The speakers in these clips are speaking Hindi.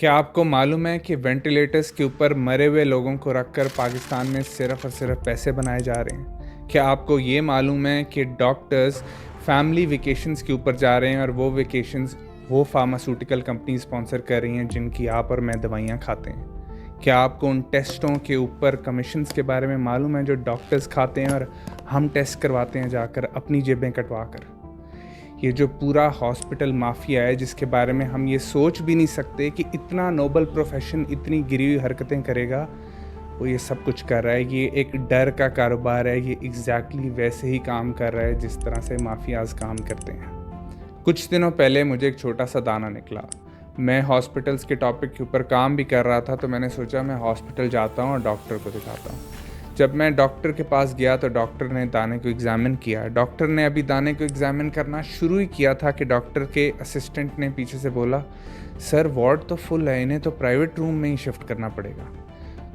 क्या आपको मालूम है कि वेंटिलेटर्स के ऊपर मरे हुए लोगों को रखकर पाकिस्तान में सिर्फ और सिर्फ पैसे बनाए जा रहे हैं? क्या आपको ये मालूम है कि डॉक्टर्स फैमिली वेकेशंस के ऊपर जा रहे हैं और वो वेकेशंस वो फार्मास्यूटिकल कंपनी स्पॉन्सर कर रही हैं जिनकी आप और मैं दवाइयाँ खाते हैं? क्या आपको उन टेस्टों के ऊपर कमीशंस के बारे में मालूम है जो डॉक्टर्स खाते हैं और हम टेस्ट करवाते हैं जाकर अपनी जेबें कटवा कर? ये जो पूरा हॉस्पिटल माफिया है जिसके बारे में हम ये सोच भी नहीं सकते कि इतना नोबल प्रोफेशन इतनी गिरी हुई हरकतें करेगा, वो ये सब कुछ कर रहा है। ये एक डर का कारोबार है। ये एग्जैक्टली वैसे ही काम कर रहा है जिस तरह से माफियाज काम करते हैं। कुछ दिनों पहले मुझे एक छोटा सा दाना निकला। मैं हॉस्पिटल्स के टॉपिक के ऊपर काम भी कर रहा था, तो मैंने सोचा मैं हॉस्पिटल जाता हूँ और डॉक्टर को दिखाता हूँ। जब मैं डॉक्टर के पास गया तो डॉक्टर ने दाने को एग्ज़ामिन किया। डॉक्टर ने अभी दाने को एग्ज़ामिन करना शुरू ही किया था कि डॉक्टर के असिस्टेंट ने पीछे से बोला, सर वार्ड तो फुल है, इन्हें तो प्राइवेट रूम में ही शिफ्ट करना पड़ेगा।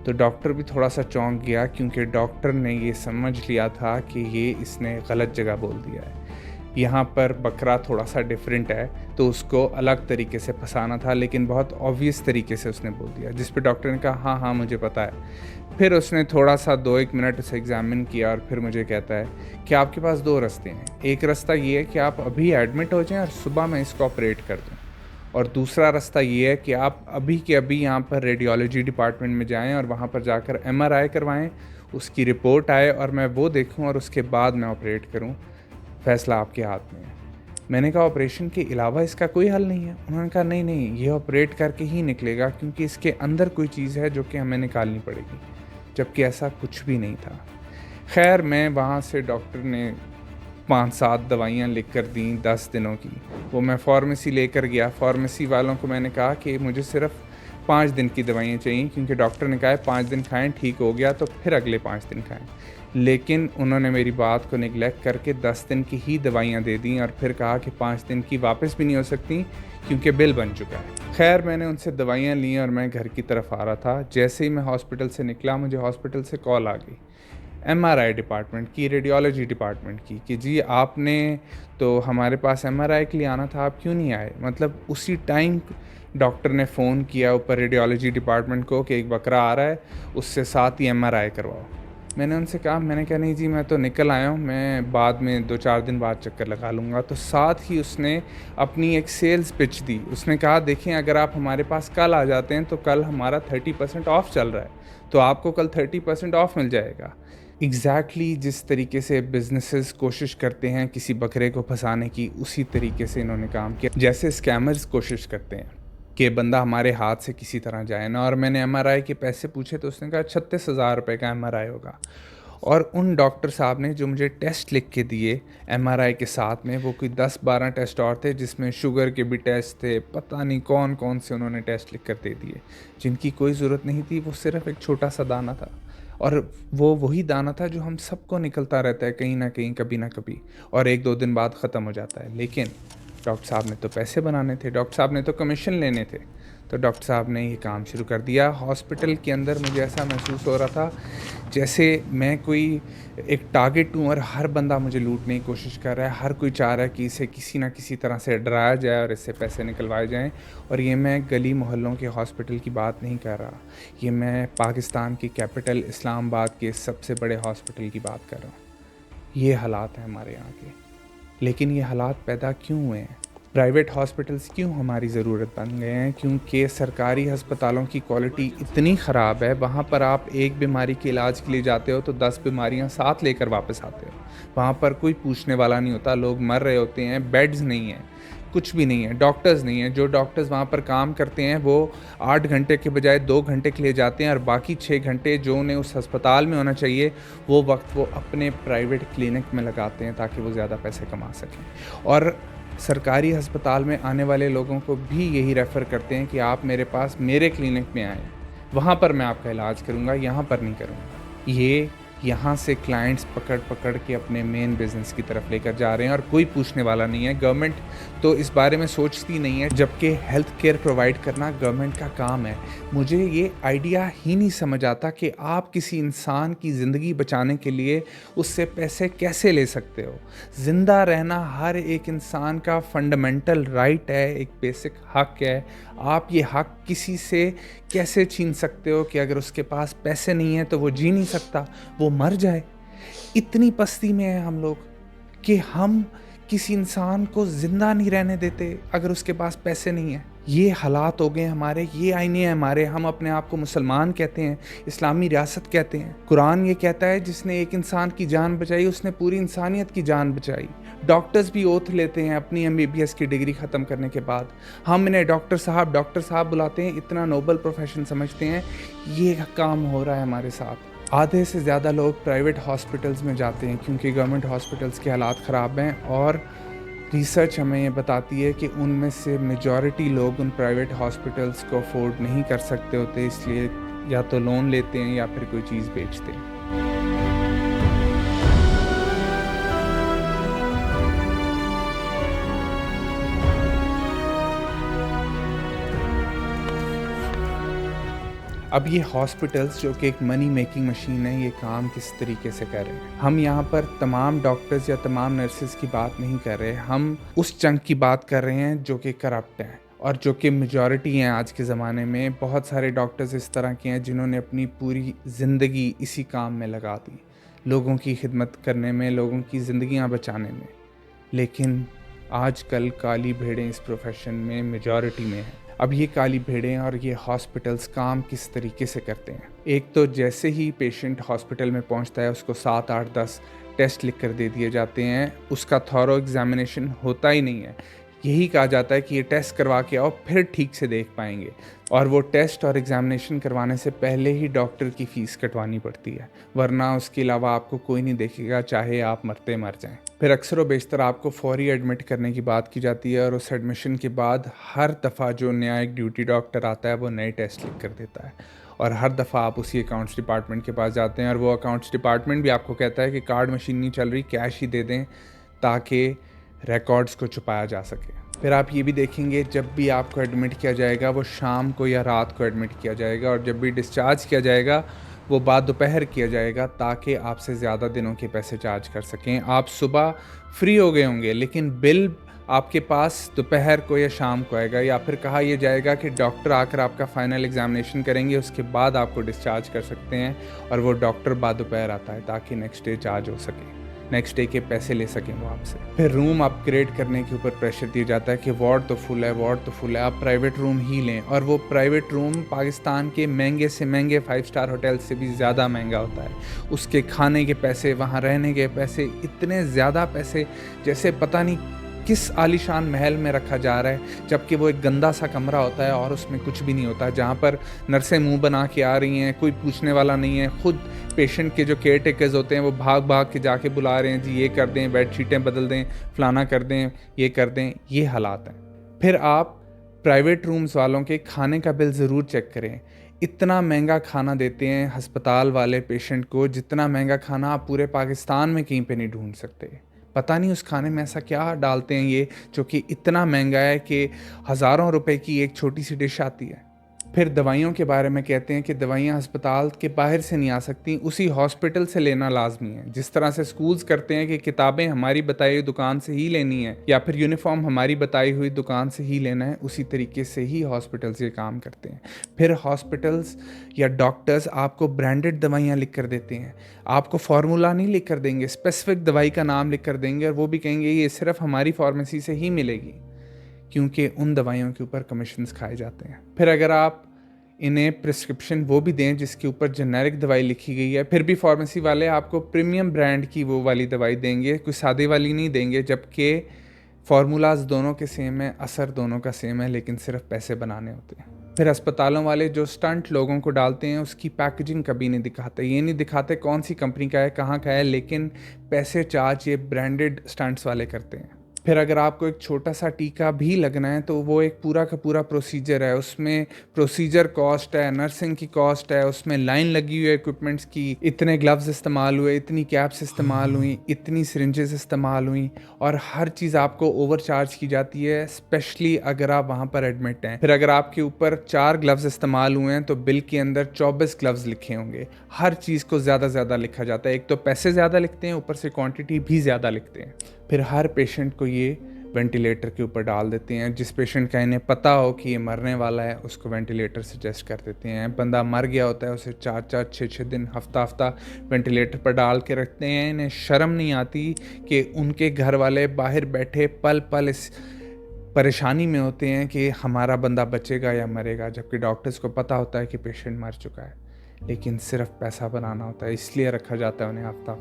तो डॉक्टर भी थोड़ा सा चौंक गया क्योंकि डॉक्टर ने ये समझ लिया था कि ये इसने गलत जगह बोल दिया है। यहाँ पर बकरा थोड़ा सा डिफरेंट है, तो उसको अलग तरीके से फंसाना था, लेकिन बहुत ऑब्वियस तरीके से उसने बोल दिया, जिस पे डॉक्टर ने कहा हाँ हाँ मुझे पता है। फिर उसने थोड़ा सा 2-1 मिनट उसे एग्जामिन किया और फिर मुझे कहता है कि आपके पास 2 रास्ते हैं। एक रास्ता ये है कि आप अभी एडमिट हो जाएं और सुबह मैं इसको ऑपरेट कर दूँ, और दूसरा रास्ता ये है कि आप अभी के अभी यहाँ पर रेडियोलॉजी डिपार्टमेंट में जाएं और वहाँ पर जाकर MRI करवाएं, उसकी रिपोर्ट आए और मैं वो देखूँ और उसके बाद मैं ऑपरेट करूँ। फैसला आपके हाथ में है। मैंने कहा ऑपरेशन के अलावा इसका कोई हल नहीं है? उन्होंने कहा नहीं नहीं, ये ऑपरेट करके ही निकलेगा क्योंकि इसके अंदर कोई चीज़ है जो कि हमें निकालनी पड़ेगी, जबकि ऐसा कुछ भी नहीं था। खैर, मैं वहाँ से डॉक्टर ने 5-7 दवाइयाँ लिख कर दी 10 दिनों की। वो मैं फार्मेसी लेकर गया। फार्मेसी वालों को मैंने कहा कि मुझे सिर्फ 5 दिन की दवाइयाँ चाहिए, क्योंकि डॉक्टर ने कहा है 5 दिन खाएं, ठीक हो गया तो फिर अगले 5 दिन खाएं। लेकिन उन्होंने मेरी बात को निगलेक्ट करके 10 दिन की ही दवाइयाँ दे दी और फिर कहा कि 5 दिन की वापस भी नहीं हो सकती क्योंकि बिल बन चुका है। खैर, मैंने उनसे दवाइयाँ ली और मैं घर की तरफ आ रहा था। जैसे ही मैं हॉस्पिटल से निकला, मुझे हॉस्पिटल से कॉल आ गई MRI डिपार्टमेंट की, रेडियोलॉजी डिपार्टमेंट की, कि जी आपने तो हमारे पास MRI के लिए आना था, आप क्यों नहीं आए? मतलब उसी टाइम डॉक्टर ने फ़ोन किया ऊपर रेडियोलॉजी डिपार्टमेंट को कि एक बकरा आ रहा है, उससे साथ ही MRI करवाओ। मैंने उनसे कहा, मैंने कहा नहीं जी, मैं तो निकल आया हूँ, मैं बाद में 2-4 दिन बाद चक्कर लगा लूँगा। तो साथ ही उसने अपनी एक सेल्स पिच दी। उसने कहा देखें, अगर आप हमारे पास कल आ जाते हैं तो कल हमारा 30% ऑफ चल रहा है, तो आपको कल 30% ऑफ मिल जाएगा। एग्जैक्टली जिस तरीके से बिजनेसेस कोशिश करते हैं किसी बकरे को फंसाने की, उसी तरीके से इन्होंने काम किया, जैसे स्कैमर्स कोशिश करते हैं कि बंदा हमारे हाथ से किसी तरह जाए ना। और मैंने MRI के पैसे पूछे तो उसने कहा 36,000 रुपये का MRI होगा। और उन डॉक्टर साहब ने जो मुझे टेस्ट लिख के दिए MRI के साथ में, वो कोई 10-12 टेस्ट और थे जिसमें शुगर के भी टेस्ट थे, पता नहीं कौन कौन से उन्होंने टेस्ट लिख कर दे दिए जिनकी कोई ज़रूरत नहीं थी। वो सिर्फ एक छोटा सा दाना था, और वो वही दाना था जो हम सबको निकलता रहता है कहीं ना कहीं, कभी ना कभी, और 1-2 दिन बाद ख़त्म हो जाता है। लेकिन डॉक्टर साहब ने तो पैसे बनाने थे, डॉक्टर साहब ने तो कमीशन लेने थे, तो डॉक्टर साहब ने ये काम शुरू कर दिया। हॉस्पिटल के अंदर मुझे ऐसा महसूस हो रहा था जैसे मैं कोई एक टारगेट हूँ और हर बंदा मुझे लूटने की कोशिश कर रहा है। हर कोई चाह रहा है कि इसे किसी ना किसी तरह से डराया जाए और इससे पैसे निकलवाए जाएं। और ये मैं गली मोहल्लों के हॉस्पिटल की बात नहीं कर रहा, ये मैं पाकिस्तान की कैपिटल इस्लामाबाद के सबसे बड़े हॉस्पिटल की बात कर रहा हूँ। ये हालात हैं हमारे यहाँ के। लेकिन ये हालात पैदा क्यों हुए हैं? प्राइवेट हॉस्पिटल्स क्यों हमारी ज़रूरत बन गए हैं? क्योंकि सरकारी अस्पतालों की क्वालिटी इतनी ख़राब है। वहाँ पर आप एक बीमारी के इलाज के लिए जाते हो तो 10 बीमारियाँ साथ लेकर वापस आते हो। वहाँ पर कोई पूछने वाला नहीं होता, लोग मर रहे होते हैं, बेड्स नहीं हैं, कुछ भी नहीं है, डॉक्टर्स नहीं है। जो डॉक्टर्स वहाँ पर काम करते हैं वो 8 घंटे के बजाय 2 घंटे के लिए जाते हैं, और बाकी 6 घंटे जो उन्हें उस अस्पताल में होना चाहिए वो वक्त वो अपने प्राइवेट क्लिनिक में लगाते हैं ताकि वो ज़्यादा पैसे कमा सकें। और सरकारी अस्पताल में आने वाले लोगों को भी यही रेफ़र करते हैं कि आप मेरे पास मेरे क्लिनिक में आएँ, वहाँ पर मैं आपका इलाज करूँगा, यहाँ पर नहीं करूँगा। ये यहाँ से क्लाइंट्स पकड़ पकड़ के अपने मेन बिजनेस की तरफ लेकर जा रहे हैं और कोई पूछने वाला नहीं है। गवर्नमेंट तो इस बारे में सोचती नहीं है, जबकि हेल्थ केयर प्रोवाइड करना गवर्नमेंट का काम है। मुझे ये आइडिया ही नहीं समझ आता कि आप किसी इंसान की ज़िंदगी बचाने के लिए उससे पैसे कैसे ले सकते हो। ज़िंदा रहना हर एक इंसान का फंडामेंटल राइट है, एक बेसिक हक है। आप ये हक किसी से कैसे छीन सकते हो कि अगर उसके पास पैसे नहीं है तो वो जी नहीं सकता, वो मर जाए। इतनी पस्ती में है हम लोग कि हम किसी इंसान को ज़िंदा नहीं रहने देते अगर उसके पास पैसे नहीं है। ये हालात हो गए हमारे, ये आईने हैं हमारे। हम अपने आप को मुसलमान कहते हैं, इस्लामी रियासत कहते हैं। कुरान ये कहता है जिसने एक इंसान की जान बचाई उसने पूरी इंसानियत की जान बचाई। डॉक्टर्स भी ओथ लेते हैं अपनी MBBS की डिग्री ख़त्म करने के बाद। हम इन्हें डॉक्टर साहब बुलाते हैं, इतना नोबल प्रोफेशन समझते हैं। ये काम हो रहा है हमारे साथ। आधे से ज़्यादा लोग प्राइवेट हॉस्पिटल्स में जाते हैं क्योंकि गवर्नमेंट हॉस्पिटल्स के हालात ख़राब हैं, और रिसर्च हमें ये बताती है कि उनमें से मेजॉरिटी लोग उन प्राइवेट हॉस्पिटल्स को अफोर्ड नहीं कर सकते होते, इसलिए या तो लोन लेते हैं या फिर कोई चीज़ बेचते हैं। अब ये हॉस्पिटल्स जो कि एक मनी मेकिंग मशीन है, ये काम किस तरीके से कर रहे हैं। हम यहाँ पर तमाम डॉक्टर्स या तमाम नर्सेज की बात नहीं कर रहे, हम उस चंक की बात कर रहे हैं जो कि करप्ट हैं और जो कि मेजॉरिटी हैं आज के ज़माने में। बहुत सारे डॉक्टर्स इस तरह के हैं जिन्होंने अपनी पूरी ज़िंदगी इसी काम में लगा दी, लोगों की खिदमत करने में, लोगों की ज़िंदगियाँ बचाने में। लेकिन आजकल काली भेड़ें इस प्रोफेशन में मेजॉरिटी में हैं। अब ये काली भेड़ें और ये हॉस्पिटल्स काम किस तरीके से करते हैं। एक तो जैसे ही पेशेंट हॉस्पिटल में पहुंचता है उसको 7, 8, 10 टेस्ट लिख कर दे दिए जाते हैं, उसका थॉरो एग्जामिनेशन होता ही नहीं है। यही कहा जाता है कि ये टेस्ट करवा के आओ फिर ठीक से देख पाएंगे, और वो टेस्ट और एग्जामिनेशन करवाने से पहले ही डॉक्टर की फ़ीस कटवानी पड़ती है, वरना उसके अलावा आपको कोई नहीं देखेगा, चाहे आप मरते मर जाएं। फिर अक्सर व बेशतर आपको फौरी एडमिट करने की बात की जाती है, और उस एडमिशन के बाद हर दफ़ा जो नया एक ड्यूटी डॉक्टर आता है वो नए टेस्ट लिख कर देता है, और हर दफ़ा आप उसी अकाउंट्स डिपार्टमेंट के पास जाते हैं और वो अकाउंट्स डिपार्टमेंट भी आपको कहता है कि कार्ड मशीन नहीं चल रही, कैश ही दे दें ताकि रिकॉर्ड्स को छुपाया जा सके। फिर आप ये भी देखेंगे जब भी आपको एडमिट किया जाएगा वो शाम को या रात को एडमिट किया जाएगा, और जब भी डिस्चार्ज किया जाएगा वो बाद दोपहर किया जाएगा ताकि आपसे ज़्यादा दिनों के पैसे चार्ज कर सकें। आप सुबह फ्री हो गए होंगे लेकिन बिल आपके पास दोपहर को या शाम को आएगा, या फिर कहा यह जाएगा कि डॉक्टर आकर आपका फाइनल एग्जामिनेशन करेंगे, उसके बाद आपको डिस्चार्ज कर सकते हैं, और वो डॉक्टर बाद दोपहर आता है ताकि नेक्स्ट डे चार्ज हो सके, नेक्स्ट डे के पैसे ले सकें वो आपसे। फिर रूम अपग्रेड करने के ऊपर प्रेशर दिया जाता है कि वार्ड तो फुल है, वार्ड तो फुल है, आप प्राइवेट रूम ही लें, और वो प्राइवेट रूम पाकिस्तान के महंगे से महंगे 5 स्टार होटल से भी ज़्यादा महंगा होता है। उसके खाने के पैसे, वहाँ रहने के पैसे, इतने ज़्यादा पैसे जैसे पता नहीं किस आलीशान महल में रखा जा रहा है, जबकि वो एक गंदा सा कमरा होता है और उसमें कुछ भी नहीं होता, जहाँ पर नर्सें मुंह बना के आ रही हैं, कोई पूछने वाला नहीं है। खुद पेशेंट के जो केयर टेकर्स होते हैं वो भाग भाग के जाके बुला रहे हैं, जी ये कर दें, बेडशीटें बदल दें, फलाना कर दें, ये कर दें। ये हालात हैं। फिर आप प्राइवेट रूम्स वालों के खाने का बिल ज़रूर चेक करें। इतना महंगा खाना देते हैं अस्पताल वाले पेशेंट को, जितना महंगा खाना आप पूरे पाकिस्तान में कहीं पे नहीं ढूंढ सकते। पता नहीं उस खाने में ऐसा क्या डालते हैं ये जो कि इतना महंगा है कि हज़ारों रुपए की एक छोटी सी डिश आती है। फिर दवाइयों के बारे में कहते हैं कि दवाइयाँ अस्पताल के बाहर से नहीं आ सकती, उसी हॉस्पिटल से लेना लाजमी है। जिस तरह से स्कूल्स करते हैं कि किताबें हमारी बताई हुई दुकान से ही लेनी है, या फिर यूनिफॉर्म हमारी बताई हुई दुकान से ही लेना है, उसी तरीके से ही हॉस्पिटल्स ये काम करते हैं। फिर हॉस्पिटल्स या डॉक्टर्स आपको ब्रांडेड दवाइयाँ लिख कर देते हैं, आपको फार्मूला नहीं लिख कर देंगे, स्पेसिफिक दवाई का नाम लिख कर देंगे, और वो भी कहेंगे ये सिर्फ हमारी फार्मेसी से ही मिलेगी, क्योंकि उन दवाइयों के ऊपर कमीशंस खाए जाते हैं। फिर अगर आप इन्हें प्रिस्क्रिप्शन वो भी दें जिसके ऊपर जेनेरिक दवाई लिखी गई है, फिर भी फार्मेसी वाले आपको प्रीमियम ब्रांड की वो वाली दवाई देंगे, कोई सादे वाली नहीं देंगे, जबकि फार्मूलाज दोनों के सेम है, असर दोनों का सेम है, लेकिन सिर्फ पैसे बनाने होते हैं। फिर अस्पतालों वाले जो स्टंट लोगों को डालते हैं उसकी पैकेजिंग कभी नहीं दिखाते, ये नहीं दिखाते कौन सी कंपनी का है, कहाँ का है, लेकिन पैसे चार्ज ये ब्रांडेड स्टंट्स वाले करते हैं। फिर अगर आपको एक छोटा सा टीका भी लगना है तो वो एक पूरा का पूरा प्रोसीजर है, उसमें प्रोसीजर कॉस्ट है, नर्सिंग की कॉस्ट है, उसमें लाइन लगी हुई है इक्विपमेंट्स की, इतने ग्लव्स इस्तेमाल हुए, इतनी कैप्स इस्तेमाल हुई, इतनी सिरिंजेस इस्तेमाल हुई, और हर चीज़ आपको ओवर चार्ज की जाती है, स्पेशली अगर आप वहाँ पर एडमिट हैं। फिर अगर आपके ऊपर 4 ग्लव्स इस्तेमाल हुए हैं तो बिल के अंदर 24 ग्लव्स लिखे होंगे। हर चीज़ को ज़्यादा लिखा जाता है, एक तो पैसे ज़्यादा लिखते हैं, ऊपर से क्वांटिटी भी ज़्यादा लिखते हैं। फिर हर पेशेंट को ये वेंटिलेटर के ऊपर डाल देते हैं। जिस पेशेंट का इन्हें पता हो कि ये मरने वाला है उसको वेंटिलेटर सजेस्ट कर देते हैं। बंदा मर गया होता है उसे 4-4, 6-6 दिन, हफ्ता वेंटिलेटर पर डाल के रखते हैं। इन्हें शर्म नहीं आती कि उनके घर वाले बाहर बैठे पल पल इस परेशानी में होते हैं कि हमारा बंदा बचेगा या मरेगा, जबकि डॉक्टर्स को पता होता है कि पेशेंट मर चुका है, लेकिन सिर्फ पैसा बनाना होता है, इसलिए रखा जाता है उन्हें हफ्ता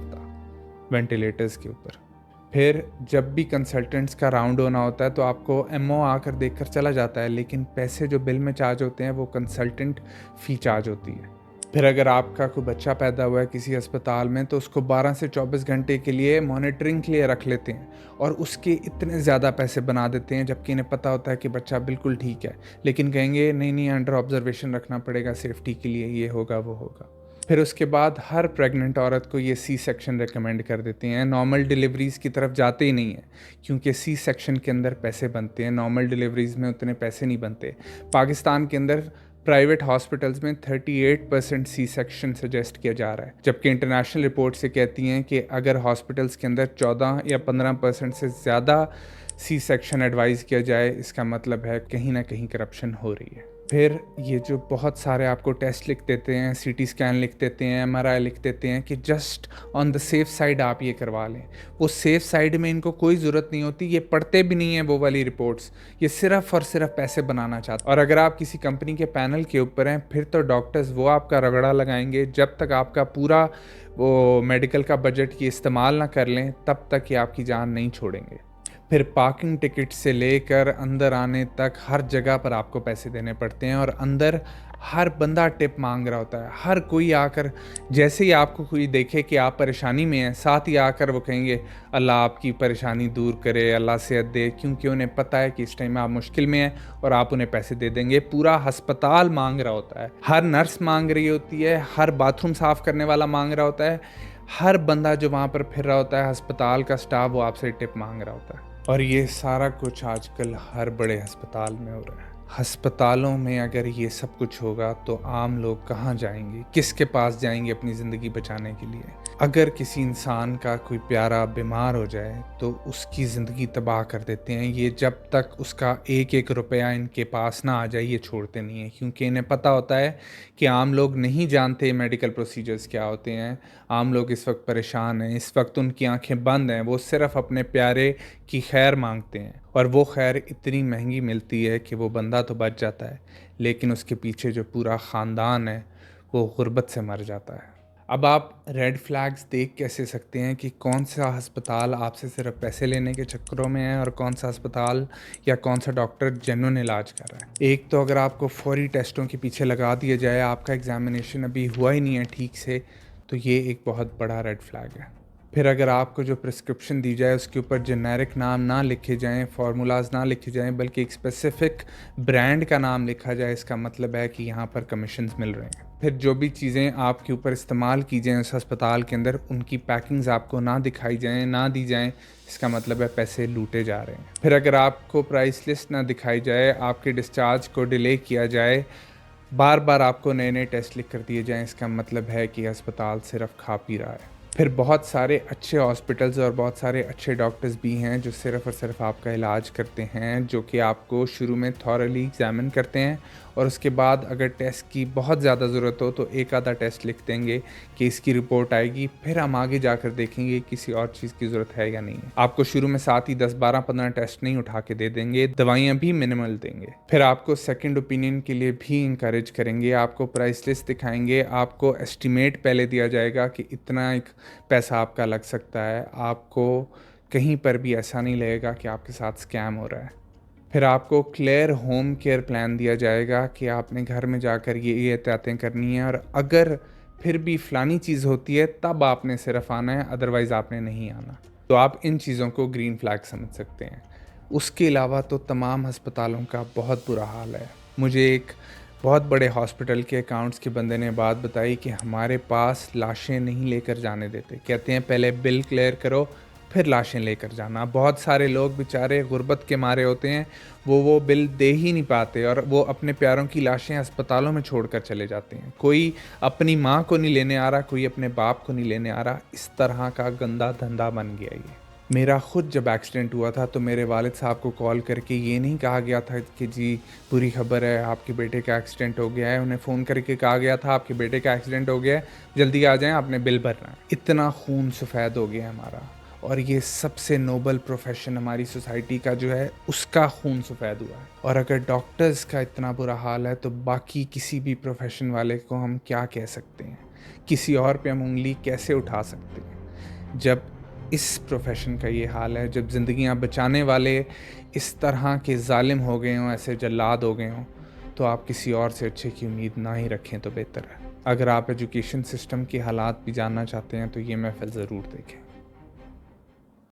वेंटिलेटर्स के ऊपर। फिर जब भी कंसल्टेंट्स का राउंड होना होता है तो आपको एमओ आकर देखकर चला जाता है, लेकिन पैसे जो बिल में चार्ज होते हैं वो कंसल्टेंट फ़ी चार्ज होती है। फिर अगर आपका कोई बच्चा पैदा हुआ है किसी अस्पताल में तो उसको 12 से 24 घंटे के लिए मॉनिटरिंग के लिए रख लेते हैं, और उसके इतने ज़्यादा पैसे बना देते हैं, जबकि इन्हें पता होता है कि बच्चा बिल्कुल ठीक है, लेकिन कहेंगे नहीं अंडर ऑब्जर्वेशन रखना पड़ेगा सेफ्टी के लिए, ये होगा वो होगा। फिर उसके बाद हर प्रेग्नेंट औरत को ये सी सेक्शन रेकमेंड कर देते हैं। नॉर्मल डिलीवरीज़ की तरफ जाते ही नहीं है, क्योंकि सी सेक्शन के अंदर पैसे बनते हैं, नॉर्मल डिलीवरीज़ में उतने पैसे नहीं बनते। पाकिस्तान के अंदर प्राइवेट हॉस्पिटल्स में 38% सी सेक्शन सजेस्ट किया जा रहा है, जबकि इंटरनेशनल रिपोर्ट से कहती हैं कि अगर हॉस्पिटल्स के अंदर 14 या 15% से ज़्यादा सी सेक्शन एडवाइज़ किया जाए, इसका मतलब है कहीं ना कहीं करप्शन हो रही है। फिर ये जो बहुत सारे आपको टेस्ट लिख देते हैं, सीटी स्कैन लिख देते हैं, एमआरआई लिख देते हैं कि just on the safe side आप ये करवा लें, वो सेफ साइड में इनको कोई ज़रूरत नहीं होती, ये पढ़ते भी नहीं है वो वाली रिपोर्ट्स, ये सिर्फ और सिर्फ पैसे बनाना चाहते। और अगर आप किसी कंपनी के पैनल के ऊपर हैं फिर तो डॉक्टर्स वो आपका रगड़ा लगाएंगे, जब तक आपका पूरा वो मेडिकल का बजट ये इस्तेमाल ना कर लें तब तक ये आपकी जान नहीं छोड़ेंगे। फिर पार्किंग टिकट से लेकर अंदर आने तक हर जगह पर आपको पैसे देने पड़ते हैं, और अंदर हर बंदा टिप मांग रहा होता है। हर कोई आकर जैसे ही आपको कोई देखे कि आप परेशानी में हैं, साथ ही आकर वो कहेंगे अल्लाह आपकी परेशानी दूर करे, अल्लाह सेहत दे, क्योंकि उन्हें पता है कि इस टाइम आप मुश्किल में हैं और आप उन्हें पैसे दे देंगे। पूरा अस्पताल मांग रहा होता है, हर नर्स मांग रही होती है, हर बाथरूम साफ़ करने वाला मांग रहा होता है, हर बंदा जो वहाँ पर फिर रहा होता है, अस्पताल का स्टाफ, वो आपसे टिप मांग रहा होता है। और ये सारा कुछ आजकल हर बड़े अस्पताल में हो रहा है। अस्पतालों में अगर ये सब कुछ होगा तो आम लोग कहाँ जाएंगे, किसके पास जाएंगे अपनी ज़िंदगी बचाने के लिए? अगर किसी इंसान का कोई प्यारा बीमार हो जाए तो उसकी ज़िंदगी तबाह कर देते हैं। ये जब तक उसका एक एक रुपया इनके पास ना आ जाए ये छोड़ते नहीं हैं, क्योंकि इन्हें पता होता है कि आम लोग नहीं जानते मेडिकल प्रोसीजर्स क्या होते हैं। आम लोग इस वक्त परेशान हैं, इस वक्त उनकी आंखें बंद हैं, वो सिर्फ अपने प्यारे की खैर मांगते हैं, और वो खैर इतनी महंगी मिलती है कि वो बंदा तो बच जाता है, लेकिन उसके पीछे जो पूरा ख़ानदान है वो गुर्बत से मर जाता है। अब आप रेड फ्लैग्स देख कैसे सकते हैं कि कौन सा अस्पताल आपसे सिर्फ पैसे लेने के चक्करों में है और कौन सा अस्पताल या कौन सा डॉक्टर जेन्युइन इलाज कर रहा है? एक तो अगर आपको फौरी टेस्टों के पीछे लगा दिया जाए, आपका एग्जामिनेशन अभी हुआ ही नहीं है ठीक से, तो ये एक बहुत बड़ा रेड फ्लैग है। फिर अगर आपको जो प्रिस्क्रिप्शन दी जाए उसके ऊपर जेनेरिक नाम ना लिखे जाएं, फार्मूलाज ना लिखे जाएं, बल्कि एक स्पेसिफिक ब्रांड का नाम लिखा जाए, इसका मतलब है कि यहाँ पर कमीशंस मिल रहे हैं। फिर जो भी चीज़ें आपके ऊपर इस्तेमाल की जाएँ उस अस्पताल के अंदर, उनकी पैकिंग्स आपको ना दिखाई जाएँ, ना दी जाएँ, इसका मतलब है पैसे लूटे जा रहे हैं। फिर अगर आपको प्राइस लिस्ट ना दिखाई जाए, आपके डिस्चार्ज को डिले किया जाए, बार बार आपको नए नए टेस्ट लिख कर दिए जाएँ, इसका मतलब है कि अस्पताल सिर्फ खा पी रहा है। फिर बहुत सारे अच्छे हॉस्पिटल्स और बहुत सारे अच्छे डॉक्टर्स भी हैं जो सिर्फ़ और सिर्फ आपका इलाज करते हैं, जो कि आपको शुरू में थॉरली एग्जामिन करते हैं, और उसके बाद अगर टेस्ट की बहुत ज़्यादा ज़रूरत हो तो एक आधा टेस्ट लिख देंगे कि इसकी रिपोर्ट आएगी, फिर हम आगे जाकर देखेंगे किसी और चीज़ की ज़रूरत है या नहीं है। आपको शुरू में साथ ही 10, 12, 15 टेस्ट नहीं उठा के दे देंगे, दवाइयाँ भी मिनिमल देंगे। फिर आपको सेकेंड ओपिनियन के लिए भी इंकरेज करेंगे, आपको प्राइस लिस्ट दिखाएंगे, आपको एस्टिमेट पहले दिया जाएगा कि इतना एक पैसा आपका लग सकता है। आपको कहीं पर भी ऐसा नहीं लगेगा कि आपके साथ स्कैम हो रहा है। फिर आपको क्लियर होम केयर प्लान दिया जाएगा कि आपने घर में जाकर ये एहतियातें करनी है, और अगर फिर भी फ़लानी चीज़ होती है तब आपने सिर्फ आना है, अदरवाइज़ आपने नहीं आना। तो आप इन चीज़ों को ग्रीन फ्लैग समझ सकते हैं। उसके अलावा तो तमाम अस्पतालों का बहुत बुरा हाल है। मुझे एक बहुत बड़े हॉस्पिटल के अकाउंट्स के बंदे ने बात बताई कि हमारे पास लाशें नहीं लेकर जाने देते। कहते हैं पहले बिल क्लियर करो, फिर लाशें लेकर जाना। बहुत सारे लोग बेचारे गुर्बत के मारे होते हैं, वो बिल दे ही नहीं पाते और वो अपने प्यारों की लाशें अस्पतालों में छोड़कर चले जाते हैं। कोई अपनी माँ को नहीं लेने आ रहा, कोई अपने बाप को नहीं लेने आ रहा। इस तरह का गंदा धंधा बन गया ये। मेरा ख़ुद जब एक्सीडेंट हुआ था तो मेरे वालिद साहब को कॉल करके ये नहीं कहा गया था कि जी बुरी खबर है, आपके बेटे का एक्सीडेंट हो गया है। उन्हें फ़ोन करके कहा गया था आपके बेटे का एक्सीडेंट हो गया है, जल्दी आ जाएं, आपने बिल भरना है। इतना खून सफ़ेद हो गया हमारा, और ये सबसे नोबल प्रोफेशन हमारी सोसाइटी का जो है उसका खून सफ़ेद हुआ है। और अगर डॉक्टर्स का इतना बुरा हाल है तो बाकी किसी भी प्रोफेशन वाले को हम क्या कह सकते हैं? किसी और पे हम उंगली कैसे उठा सकते हैं? जब इस प्रोफेशन का ये हाल है, जब ज़िंदगियां बचाने वाले इस तरह के ज़ालिम हो गए हों, ऐसे जल्लाद हो गए हों, तो आप किसी और से अच्छे की उम्मीद ना ही रखें तो बेहतर है। अगर आप एजुकेशन सिस्टम के हालात भी जानना चाहते हैं तो ये महफ़िल ज़रूर देखें।